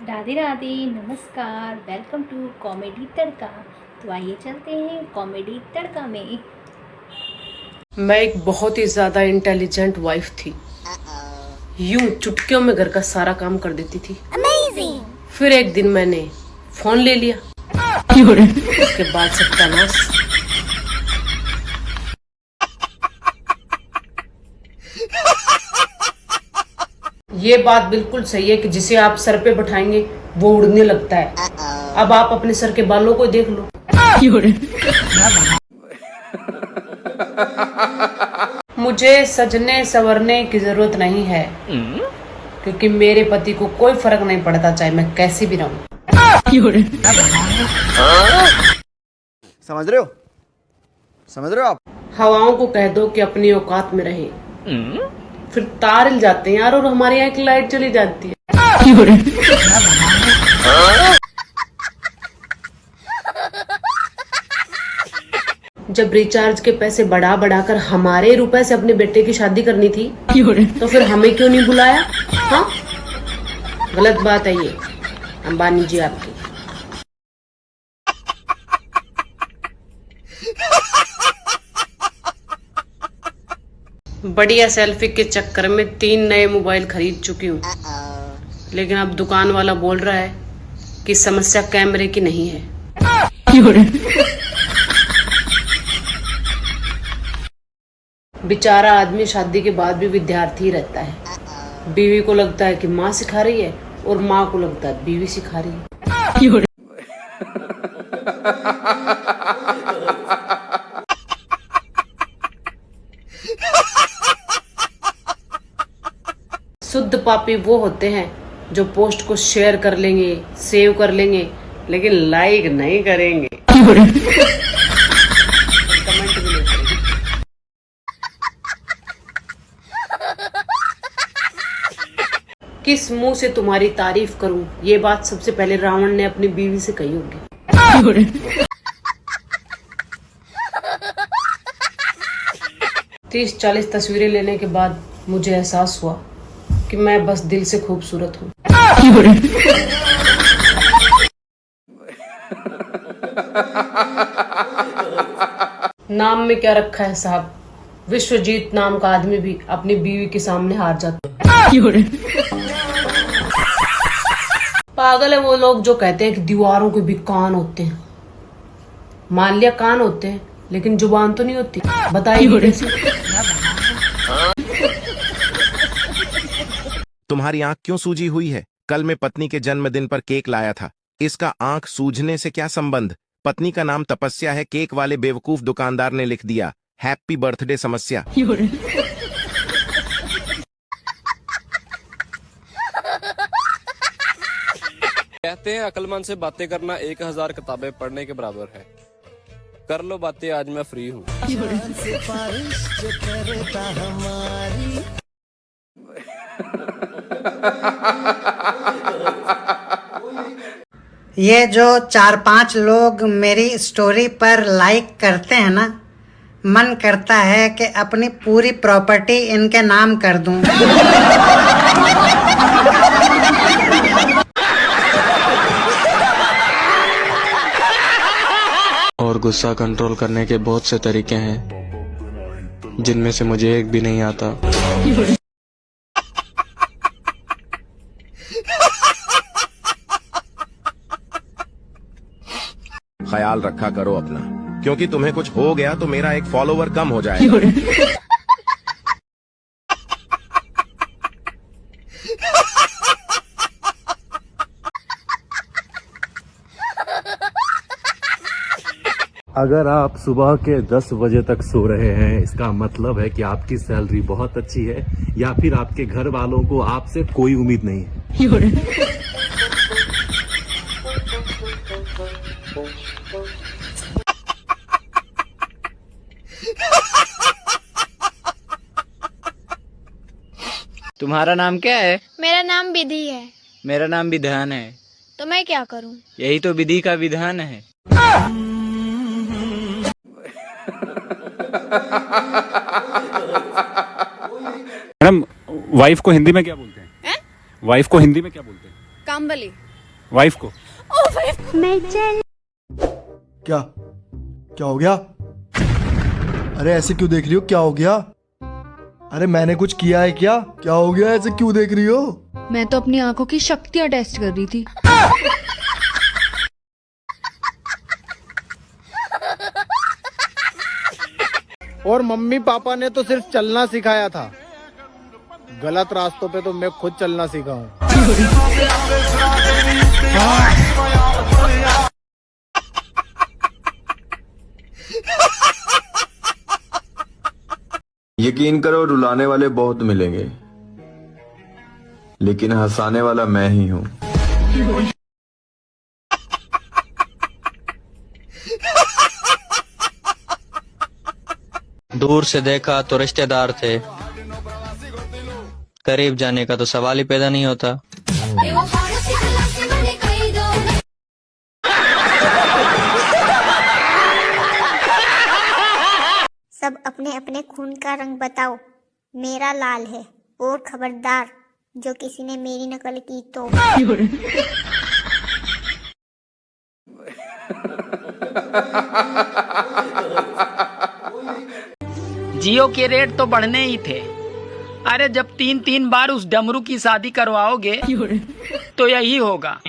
राधे राधे, नमस्कार, welcome to comedy तड़का। तो आइए चलते हैं कॉमेडी तड़का में। मैं एक बहुत ही ज्यादा इंटेलिजेंट वाइफ थी। यूं चुटकियों में घर का सारा काम कर देती थी। Amazing! फिर एक दिन मैंने फोन ले लिया। उसके बाद सत्यानाश। ये बात बिल्कुल सही है कि जिसे आप सर पे बैठाएंगे वो उड़ने लगता है। अब आप अपने सर के बालों को देख लो। मुझे सजने संवरने की जरूरत नहीं है, क्योंकि मेरे पति को कोई फर्क नहीं पड़ता चाहे मैं कैसी भी रहूं। समझ रहे हो? समझ रहे हो आप? हवाओं को कह दो कि अपनी औकात में रहे, फिर तार हिल जाते हैं यार, और हमारे यहाँ की लाइट चली जाती है। जब रिचार्ज के पैसे बढ़ा बढ़ाकर हमारे रुपए से अपने बेटे की शादी करनी थी, तो फिर हमें क्यों नहीं बुलाया? हाँ, गलत बात है ये अंबानी जी आपकी। बढ़िया सेल्फी के चक्कर में 3 नए मोबाइल खरीद चुकी हूँ, लेकिन अब दुकान वाला बोल रहा है कि समस्या कैमरे की नहीं है। बेचारा आदमी शादी के बाद भी विद्यार्थी रहता है। बीवी को लगता है कि माँ सिखा रही है, और माँ को लगता है बीवी सिखा रही है। शुद्ध पापी वो होते हैं जो पोस्ट को शेयर कर लेंगे, सेव कर लेंगे, लेकिन लाइक नहीं करेंगे। कमेंट भी नहीं करेंगे। किस मुंह से तुम्हारी तारीफ करूं, ये बात सबसे पहले रावण ने अपनी बीवी से कही होगी। 30-40 तस्वीरें लेने के बाद मुझे एहसास हुआ कि मैं बस दिल से खूबसूरत हूँ। नाम में क्या रखा है साहब? विश्वजीत नाम का आदमी भी अपनी बीवी के सामने हार जाता है। पागल है वो लोग जो कहते हैं कि दीवारों के भी कान होते हैं। मान लिया कान होते हैं, लेकिन जुबान तो नहीं होती। बताइए कैसे? तुम्हारी आंख क्यों सूजी हुई है? कल मैं पत्नी के जन्मदिन पर केक लाया था। इसका आंख सूजने से क्या संबंध? पत्नी का नाम तपस्या है, केक वाले बेवकूफ दुकानदार ने लिख दिया हैप्पी बर्थडे समस्या। कहते हैं अक्लमंद से बातें करना 1000 किताबें पढ़ने के बराबर है। कर लो बातें, आज मैं फ्री हूँ। ये जो 4-5 लोग मेरी स्टोरी पर लाइक करते हैं ना, मन करता है कि अपनी पूरी प्रॉपर्टी इनके नाम कर दूं। और गुस्सा कंट्रोल करने के बहुत से तरीके हैं, जिनमें से मुझे एक भी नहीं आता। ख्याल रखा करो अपना, क्योंकि तुम्हें कुछ हो गया तो मेरा एक फॉलोवर कम हो जाएगा। अगर आप सुबह के 10 बजे तक सो रहे हैं, इसका मतलब है कि आपकी सैलरी बहुत अच्छी है, या फिर आपके घर वालों को आपसे कोई उम्मीद नहीं है। तुम्हारा नाम क्या है? मेरा नाम विधि है। मेरा नाम विधान है। तो मैं क्या करूं? यही तो विधि का विधान है। मैडम, वाइफ को हिंदी में क्या बोलते हैं? वाइफ को हिंदी में क्या बोलते हैं? कामबली। वाइफ को। क्या क्या हो गया? अरे ऐसे क्यों देख रही हो? क्या हो गया? अरे मैंने कुछ किया है क्या? क्या हो गया? ऐसे क्यों देख रही हो? मैं तो अपनी आंखों की शक्तियाँ टेस्ट कर रही थी। और मम्मी पापा ने तो सिर्फ चलना सिखाया था, गलत रास्तों पे तो मैं खुद चलना सीखा हूँ। यकीन करो रुलाने वाले बहुत मिलेंगे, लेकिन हंसाने वाला मैं ही हूँ। दूर से देखा तो रिश्तेदार थे, करीब जाने का तो सवाल ही पैदा नहीं होता। सब अपने अपने खून का रंग बताओ, मेरा लाल है, और खबरदार जो किसी ने मेरी नकल की तो। जियो के रेट तो बढ़ने ही थे। अरे जब 3 बार उस डमरू की शादी करवाओगे तो यही होगा।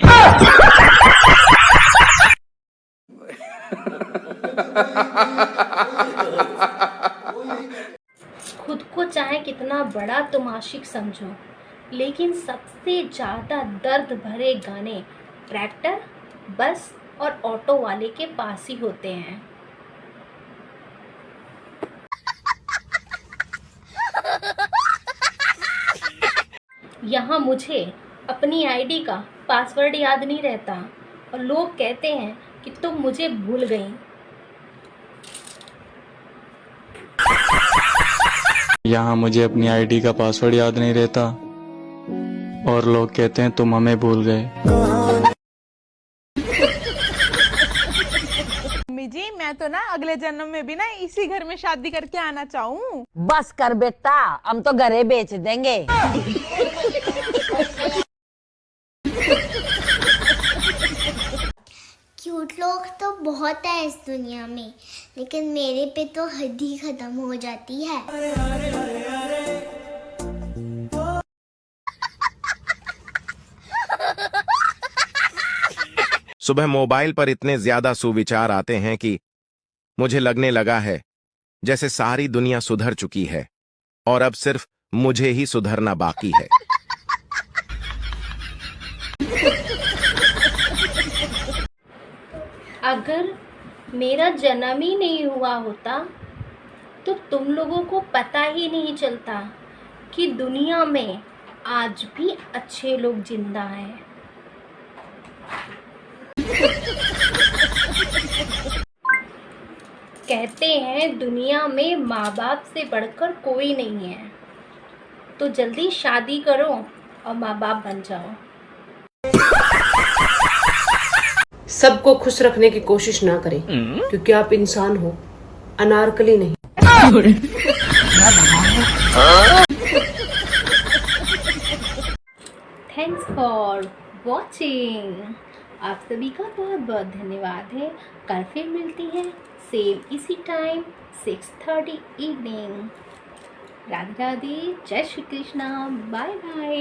खुद को चाहे कितना बड़ा तुम आशिक समझो, लेकिन सबसे ज़्यादा दर्द भरे गाने ट्रैक्टर, बस और ऑटो वाले के पास ही होते हैं। यहाँ मुझे अपनी आईडी का पासवर्ड याद नहीं रहता और लोग कहते हैं कि तुम मुझे भूल गई। यहाँ मुझे अपनी आईडी का पासवर्ड याद नहीं रहता और लोग कहते हैं तुम हमें भूल गए। मम्मी जी, मैं तो ना अगले जन्म में भी ना इसी घर में शादी करके आना चाहूँ। बस कर बेटा, हम तो घरे बेच देंगे। क्यूट लोग तो बहुत है इस दुनिया में, लेकिन मेरे पे तो हद ही खत्म हो जाती है। सुबह मोबाइल पर इतने ज्यादा सुविचार आते हैं कि मुझे लगने लगा है जैसे सारी दुनिया सुधर चुकी है और अब सिर्फ मुझे ही सुधरना बाकी है। अगर मेरा जन्म ही नहीं हुआ होता तो तुम लोगों को पता ही नहीं चलता कि दुनिया में आज भी अच्छे लोग जिंदा हैं। कहते हैं दुनिया में माँ बाप से बढ़कर कोई नहीं है, तो जल्दी शादी करो और माँ बाप बन जाओ। सबको खुश रखने की कोशिश ना करें, क्योंकि आप इंसान हो, अनारकली नहीं। Thanks for watching. आप सभी का बहुत बहुत धन्यवाद है। कल फिर मिलती है सेम इसी टाइम 6:30 इवनिंग। राधे राधे, जय श्री कृष्णा, बाय बाय।